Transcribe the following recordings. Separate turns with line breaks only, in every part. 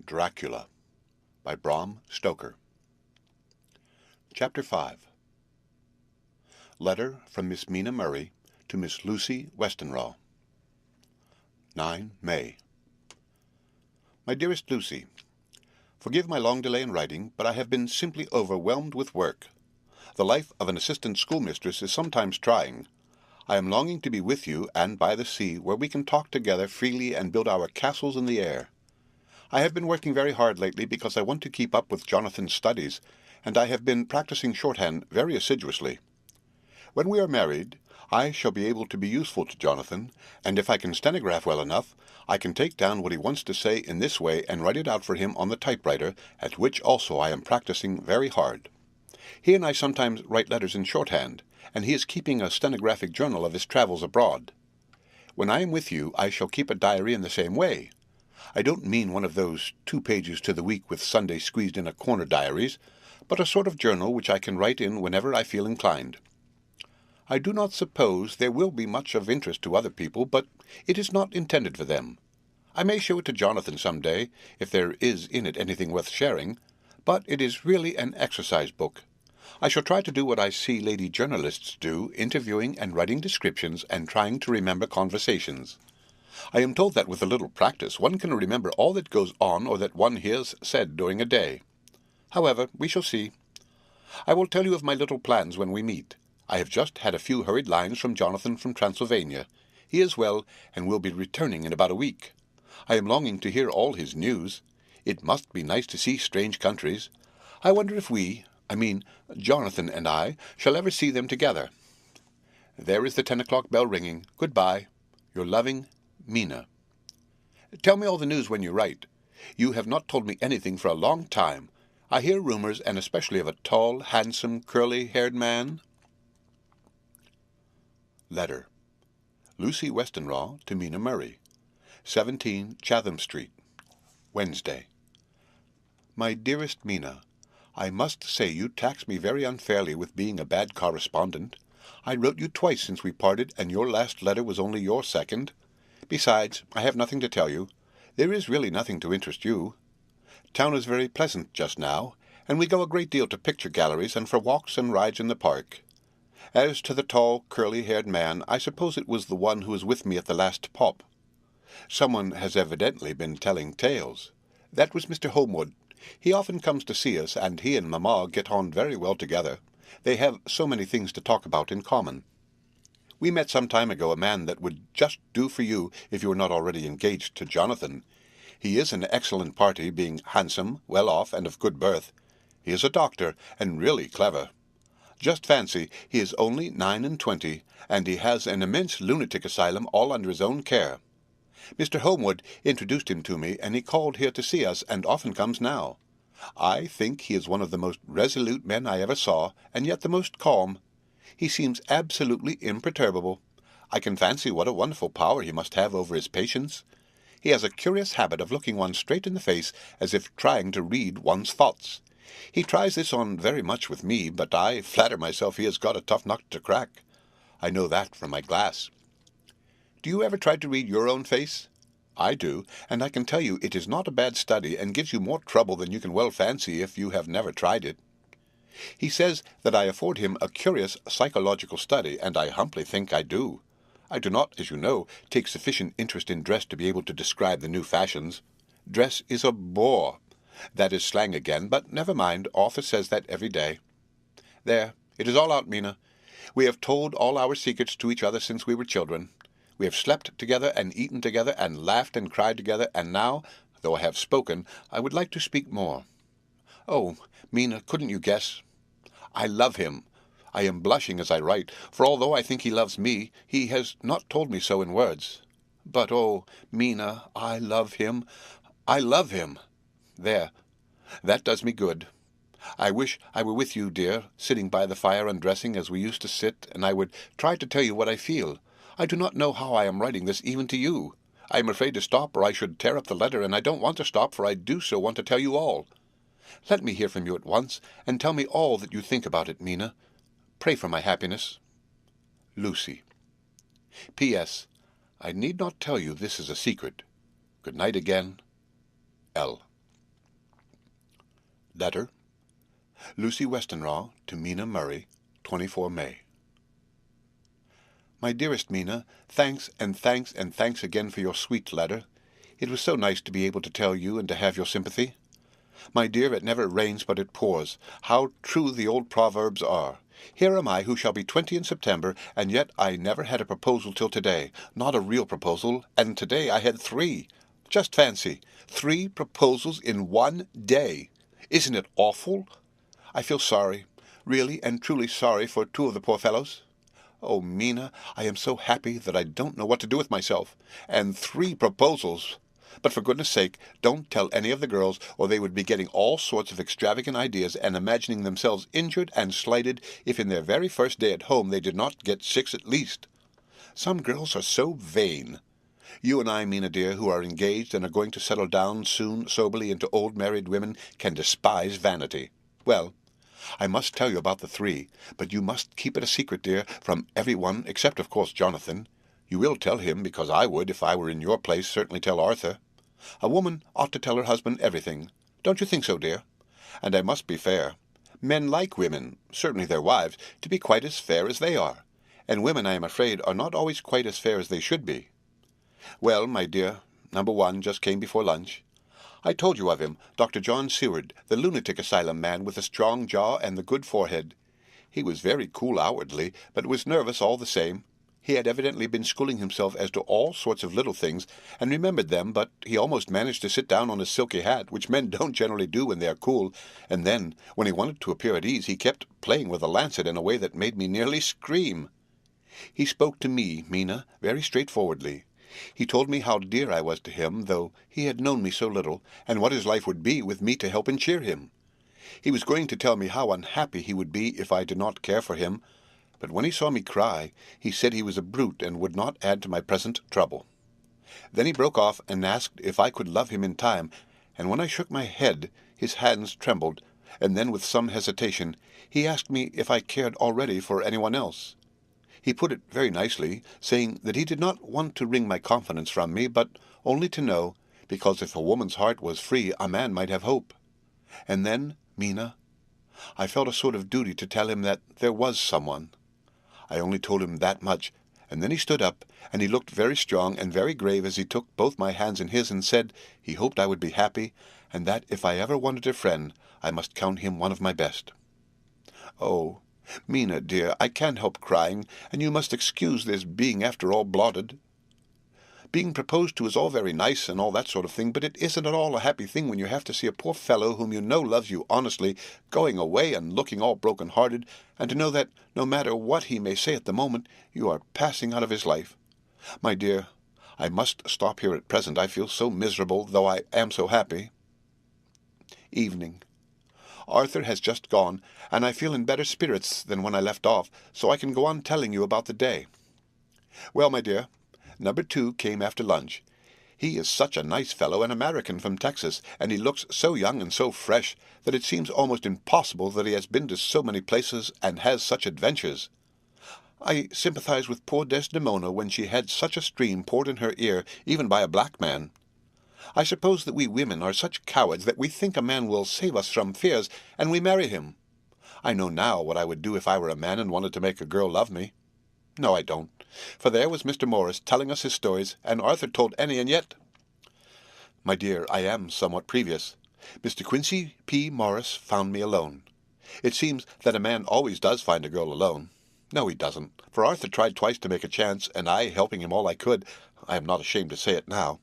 Dracula by Bram, Stoker. Chapter 5. Letter from Miss Mina Murray to Miss Lucy Westenra. 9 May. My dearest Lucy, forgive my long delay in writing, but I have been simply overwhelmed with work. The life of an assistant schoolmistress is sometimes trying. I am longing to be with you and by the sea, where we can talk together freely and build our castles in the air. I have been working very hard lately because I want to keep up with Jonathan's studies, and I have been practicing shorthand very assiduously. When we are married, I shall be able to be useful to Jonathan, and if I can stenograph well enough, I can take down what he wants to say in this way and write it out for him on the typewriter, at which also I am practicing very hard. He and I sometimes write letters in shorthand, and he is keeping a stenographic journal of his travels abroad. When I am with you, I shall keep a diary in the same way. I don't mean one of those 2 pages to the week with Sunday squeezed in a corner diaries, but a sort of journal which I can write in whenever I feel inclined. I do not suppose there will be much of interest to other people, but it is not intended for them. I may show it to Jonathan some day, if there is in it anything worth sharing, but it is really an exercise book. I shall try to do what I see lady journalists do, interviewing and writing descriptions and trying to remember conversations. I am told that with a little practice one can remember all that goes on or that one hears said during a day. However, we shall see. I will tell you of my little plans when we meet. I have just had a few hurried lines from Jonathan from Transylvania. He is well, and will be returning in about a week. I am longing to hear all his news. It must be nice to see strange countries. I wonder if Jonathan and I, shall ever see them together. There is the 10 o'clock bell ringing. Goodbye. Your loving Mina. Tell me all the news when you write. You have not told me anything for a long time. I hear rumors, and especially of a tall, handsome, curly-haired man. Letter. Lucy Westenra to Mina Murray. 17 Chatham Street. Wednesday. My dearest Mina, I must say you tax me very unfairly with being a bad correspondent. I wrote you twice since we parted, and your last letter was only your second. Besides, I have nothing to tell you. There is really nothing to interest you. Town is very pleasant just now, and we go a great deal to picture galleries and for walks and rides in the park. As to the tall, curly-haired man, I suppose it was the one who was with me at the last pop. Someone has evidently been telling tales. That was Mr. Homewood. He often comes to see us, and he and Mamma get on very well together. They have so many things to talk about in common. We met some time ago a man that would just do for you if you were not already engaged to Jonathan. He is an excellent party, being handsome, well off, and of good birth. He is a doctor, and really clever. Just fancy, he is only 29, and he has an immense lunatic asylum all under his own care. Mr. Homewood introduced him to me, and he called here to see us, and often comes now. I think he is one of the most resolute men I ever saw, and yet the most calm. He seems absolutely imperturbable. I can fancy what a wonderful power he must have over his patients. He has a curious habit of looking one straight in the face, as if trying to read one's thoughts. He tries this on very much with me, but I flatter myself he has got a tough nut to crack. I know that from my glass. Do you ever try to read your own face? I do, and I can tell you it is not a bad study, and gives you more trouble than you can well fancy if you have never tried it. He says that I afford him a curious psychological study, and I humbly think I do. I do not, as you know, take sufficient interest in dress to be able to describe the new fashions. Dress is a bore. That is slang again, but never mind, Arthur says that every day. There, it is all out, Mina. We have told all our secrets to each other since we were children. We have slept together and eaten together and laughed and cried together, and now, though I have spoken, I would like to speak more. Oh, Mina, couldn't you guess? I love him. I am blushing as I write, for although I think he loves me, he has not told me so in words. But, oh, Mina, I love him. I love him. There, that does me good. I wish I were with you, dear, sitting by the fire undressing as we used to sit, and I would try to tell you what I feel. I do not know how I am writing this even to you. I am afraid to stop, or I should tear up the letter, and I don't want to stop, for I do so want to tell you all. Let me hear from you at once, and tell me all that you think about it, Mina. Pray for my happiness. Lucy. P.S. I need not tell you this is a secret. Good night again. L. Letter. Lucy Westenra to Mina Murray, 24 May. My dearest Mina, thanks and thanks and thanks again for your sweet letter. It was so nice to be able to tell you and to have your sympathy. My dear, it never rains but it pours. How true the old proverbs are. Here am I, who shall be 20 in September, and yet I never had a proposal till today. Not a real proposal, and today I had 3. Just fancy, 3 proposals in one day. Isn't it awful? I feel sorry, really and truly sorry for 2 of the poor fellows. Oh, Mina, I am so happy that I don't know what to do with myself. And 3 proposals. But for goodness sake, don't tell any of the girls, or they would be getting all sorts of extravagant ideas and imagining themselves injured and slighted if in their very first day at home they did not get 6 at least. Some girls are so vain. You and I, Mina dear, who are engaged and are going to settle down soon soberly into old married women, can despise vanity. Well, I must tell you about the 3, but you must keep it a secret, dear, from everyone except, of course, Jonathan. You will tell him, because I would, if I were in your place, certainly tell Arthur. A woman ought to tell her husband everything. Don't you think so, dear? And I must be fair. Men like women, certainly their wives, to be quite as fair as they are. And women, I am afraid, are not always quite as fair as they should be. Well, my dear, number 1 just came before lunch. I told you of him, Dr. John Seward, the lunatic asylum man with the strong jaw and the good forehead. He was very cool outwardly, but was nervous all the same. He had evidently been schooling himself as to all sorts of little things, and remembered them, but he almost managed to sit down on his silky hat, which men don't generally do when they are cool, and then, when he wanted to appear at ease, he kept playing with a lancet in a way that made me nearly scream. He spoke to me, Mina, very straightforwardly. He told me how dear I was to him, though he had known me so little, and what his life would be with me to help and cheer him. He was going to tell me how unhappy he would be if I did not care for him, but when he saw me cry, he said he was a brute and would not add to my present trouble. Then he broke off and asked if I could love him in time, and when I shook my head, his hands trembled, and then with some hesitation, he asked me if I cared already for anyone else. He put it very nicely, saying that he did not want to wring my confidence from me, but only to know, because if a woman's heart was free, a man might have hope. And then, Mina, I felt a sort of duty to tell him that there was someone. I only told him that much, and then he stood up, and he looked very strong and very grave as he took both my hands in his and said he hoped I would be happy, and that if I ever wanted a friend, I must count him one of my best. Oh, Mina, dear, I can't help crying, and you must excuse this being after all blotted. Being proposed to is all very nice and all that sort of thing, but it isn't at all a happy thing when you have to see a poor fellow whom you know loves you honestly going away and looking all broken-hearted, and to know that, no matter what he may say at the moment, you are passing out of his life. My dear, I must stop here at present. I feel so miserable, though I am so happy. Evening. Arthur has just gone, and I feel in better spirits than when I left off, so I can go on telling you about the day. Well, my dear, number 2 came after lunch. He is such a nice fellow, an American from Texas, and he looks so young and so fresh that it seems almost impossible that he has been to so many places and has such adventures. I sympathize with poor Desdemona when she had such a stream poured in her ear, even by a black man. I suppose that we women are such cowards that we think a man will save us from fears, and we marry him. I know now what I would do if I were a man and wanted to make a girl love me. No, I don't. For there was Mr. Morris telling us his stories, and Arthur told any, and yet— My dear, I am somewhat previous. Mr. Quincy P. Morris found me alone. It seems that a man always does find a girl alone. No, he doesn't, for Arthur tried twice to make a chance, and I, helping him all I could, I am not ashamed to say it now.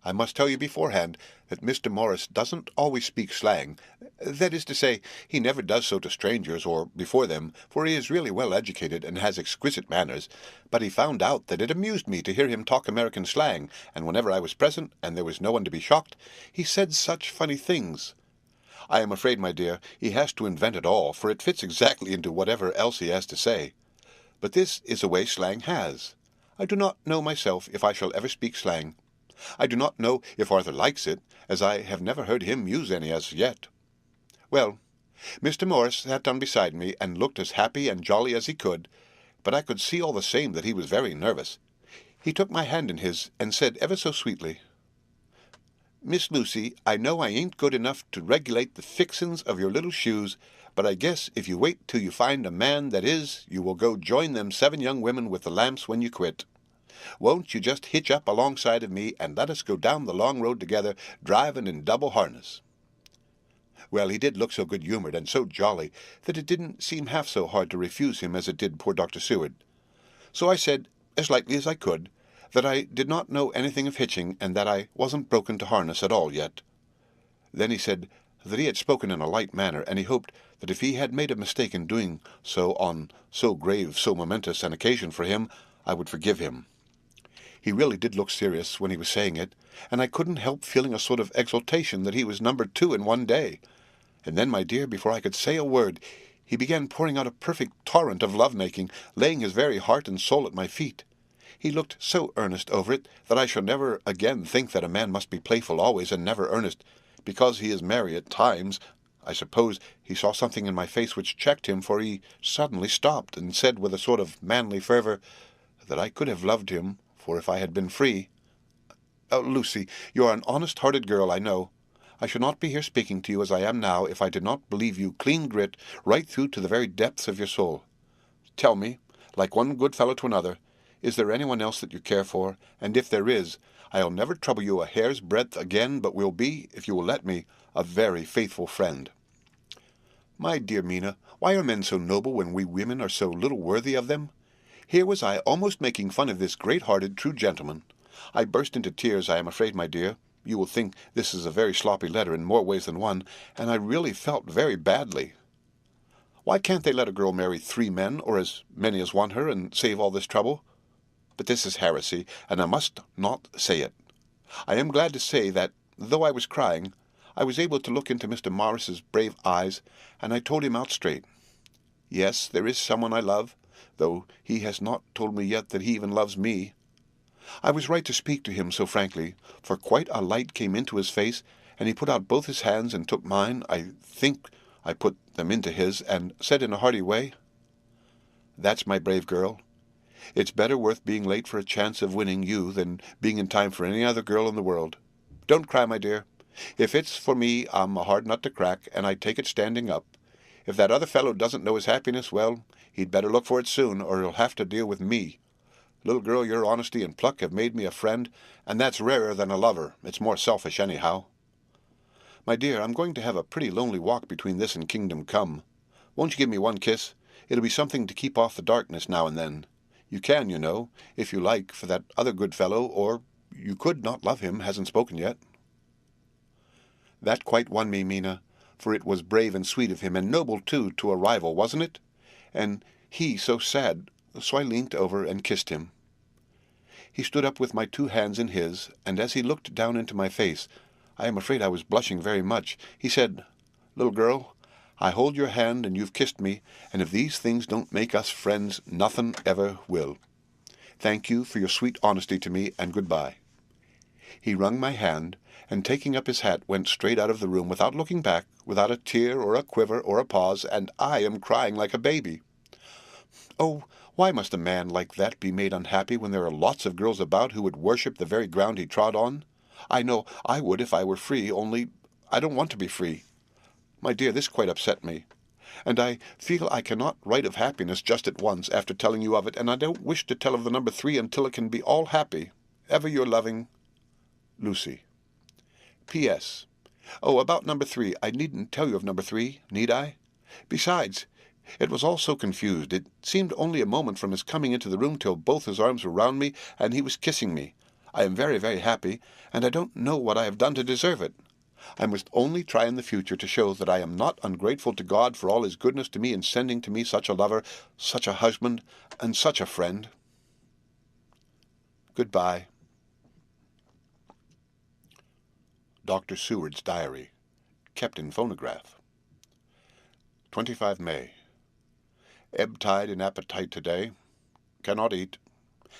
I must tell you beforehand that Mr. Morris doesn't always speak slang. That is to say, he never does so to strangers or before them, for he is really well educated and has exquisite manners, but he found out that it amused me to hear him talk American slang, and whenever I was present, and there was no one to be shocked, he said such funny things. I am afraid, my dear, he has to invent it all, for it fits exactly into whatever else he has to say. But this is a way slang has. I do not know myself if I shall ever speak slang. I do not know if Arthur likes it, as I have never heard him use any as yet. Well, Mr. Morris sat down beside me and looked as happy and jolly as he could, but I could see all the same that he was very nervous. He took my hand in his and said ever so sweetly, Miss Lucy, I know I ain't good enough to regulate the fixin's of your little shoes, but I guess if you wait till you find a man that is, you will go join them 7 young women with the lamps when you quit. Won't you just hitch up alongside of me and let us go down the long road together, driving in double harness?" Well, he did look so good-humoured and so jolly that it didn't seem half so hard to refuse him as it did poor Dr. Seward. So I said, as lightly as I could, that I did not know anything of hitching, and that I wasn't broken to harness at all yet. Then he said that he had spoken in a light manner, and he hoped that if he had made a mistake in doing so on so grave, so momentous an occasion for him, I would forgive him. He really did look serious when he was saying it, and I couldn't help feeling a sort of exultation that he was number 2 in one day. And then, my dear, before I could say a word, he began pouring out a perfect torrent of love-making, laying his very heart and soul at my feet. He looked so earnest over it that I shall never again think that a man must be playful always and never earnest, because he is merry at times. I suppose he saw something in my face which checked him, for he suddenly stopped and said with a sort of manly fervour that I could have loved him, for if I had been free— "Oh, Lucy, you are an honest-hearted girl, I know. I should not be here speaking to you as I am now if I did not believe you clean grit right through to the very depths of your soul. Tell me, like one good fellow to another, is there anyone else that you care for? And if there is, I'll never trouble you a hair's breadth again, but will be, if you will let me, a very faithful friend." My dear Mina, why are men so noble when we women are so little worthy of them? Here was I almost making fun of this great-hearted, true gentleman. I burst into tears, I am afraid, my dear. You will think this is a very sloppy letter in more ways than one, and I really felt very badly. Why can't they let a girl marry 3 men, or as many as want her, and save all this trouble? But this is heresy, and I must not say it. I am glad to say that, though I was crying, I was able to look into Mr. Morris's brave eyes, and I told him out straight. Yes, there is someone I love, though he has not told me yet that he even loves me. I was right to speak to him so frankly, for quite a light came into his face, and he put out both his hands and took mine— I think I put them into his, and said in a hearty way, "That's my brave girl. It's better worth being late for a chance of winning you than being in time for any other girl in the world. Don't cry, my dear. If it's for me, I'm a hard nut to crack, and I take it standing up. If that other fellow doesn't know his happiness, well, he'd better look for it soon, or he'll have to deal with me. Little girl, your honesty and pluck have made me a friend, and that's rarer than a lover. It's more selfish, anyhow. My dear, I'm going to have a pretty lonely walk between this and Kingdom Come. Won't you give me one kiss? It'll be something to keep off the darkness now and then. You can, you know, if you like, for that other good fellow, or you could not love him, hasn't spoken yet." That quite won me, Mina, for it was brave and sweet of him, and noble, too, to a rival, wasn't it? And he so sad, so I leant over and kissed him. He stood up with my 2 hands in his, and as he looked down into my face, I am afraid I was blushing very much, he said, "Little girl, I hold your hand and you've kissed me, and if these things don't make us friends, nothing ever will. Thank you for your sweet honesty to me, and good-bye." He wrung my hand, and taking up his hat went straight out of the room without looking back, without a tear or a quiver or a pause, and I am crying like a baby. Oh, why must a man like that be made unhappy when there are lots of girls about who would worship the very ground he trod on? I know I would if I were free, only I don't want to be free. My dear, this quite upset me, and I feel I cannot write of happiness just at once after telling you of it, and I don't wish to tell of the number 3 until it can be all happy. Ever your loving, Lucy. P.S. Oh, about number 3, I needn't tell you of number 3, need I? Besides, it was all so confused. It seemed only a moment from his coming into the room till both his arms were round me, and he was kissing me. I am very, very happy, and I don't know what I have done to deserve it. I must only try in the future to show that I am not ungrateful to God for all his goodness to me in sending to me such a lover, such a husband, and such a friend. Goodbye. Dr. Seward's Diary, kept in phonograph. 25 May. Ebb tide in appetite today. Cannot eat.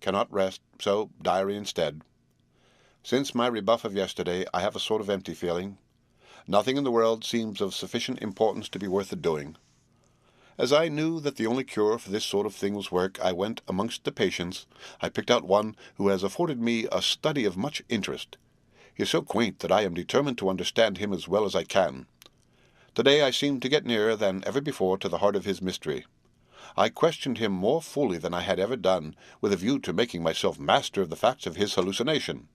Cannot rest, so diary instead. Since my rebuff of yesterday, I have a sort of empty feeling. Nothing in the world seems of sufficient importance to be worth the doing. As I knew that the only cure for this sort of thing was work, I went amongst the patients. I picked out one who has afforded me a study of much interest. He is so quaint that I am determined to understand him as well as I can. Today I seem to get nearer than ever before to the heart of his mystery. I questioned him more fully than I had ever done, with a view to making myself master of the facts of his hallucination.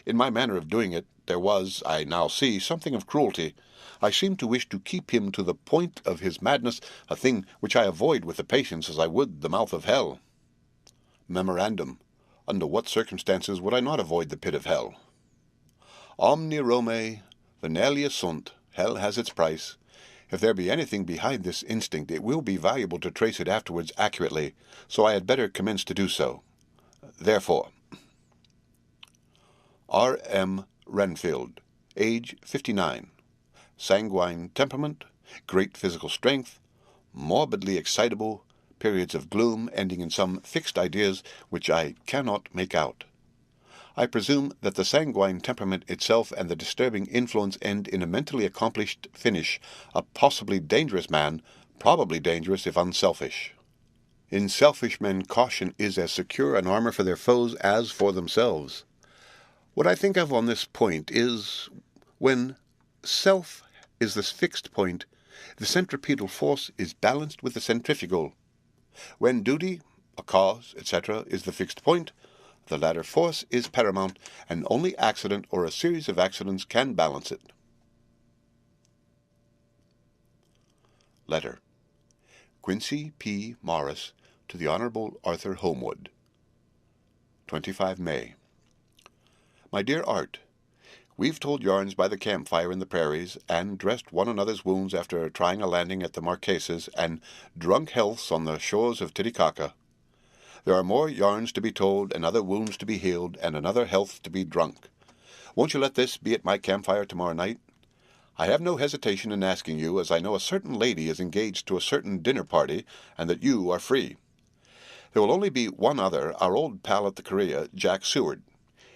In my manner of doing it there was, I now see, something of cruelty. I seemed to wish to keep him to the point of his madness, a thing which I avoid with the patience as I would the mouth of hell. Memorandum: under what circumstances would I not avoid the pit of hell? Omni Rome venelia sunt. Hell has its price. If there be anything behind this instinct, it will be valuable to trace it afterwards accurately, so I had better commence to do so. Therefore, R. M. Renfield, age 59, sanguine temperament, great physical strength, morbidly excitable, periods of gloom ending in some fixed ideas which I cannot make out. I presume that the sanguine temperament itself and the disturbing influence end in a mentally accomplished finish, a possibly dangerous man, probably dangerous if unselfish. In selfish men caution is as secure an armor for their foes as for themselves. What I think of on this point is, when self is the fixed point, the centripetal force is balanced with the centrifugal. When duty, a cause, etc., is the fixed point, the latter force is paramount, and only accident or a series of accidents can balance it. Letter. Quincy P. Morris to the Honorable Arthur Holmwood. 25 May. My dear Art, we've told yarns by the campfire in the prairies, and dressed one another's wounds after trying a landing at the Marquesas, and drunk healths on the shores of Titicaca. There are more yarns to be told, and other wounds to be healed, and another health to be drunk. Won't you let this be at my campfire tomorrow night? I have no hesitation in asking you, as I know a certain lady is engaged to a certain dinner party, and that you are free. There will only be one other, our old pal at the Korea, Jack Seward.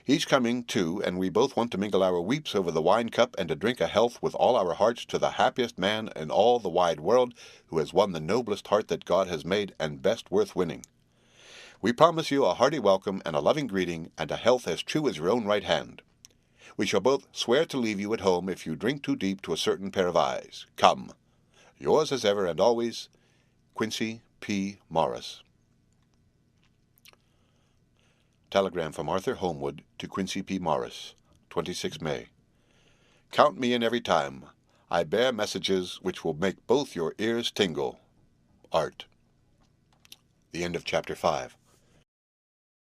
He's coming, too, and we both want to mingle our weeps over the wine cup and to drink a health with all our hearts to the happiest man in all the wide world, who has won the noblest heart that God has made and best worth winning. We promise you a hearty welcome and a loving greeting, and a health as true as your own right hand. We shall both swear to leave you at home if you drink too deep to a certain pair of eyes. Come. Yours as ever and always, Quincy P. Morris. Telegram from Arthur Holmwood to Quincy P. Morris, 26 May. Count me in every time. I bear messages which will make both your ears tingle. Art. The end of Chapter 5.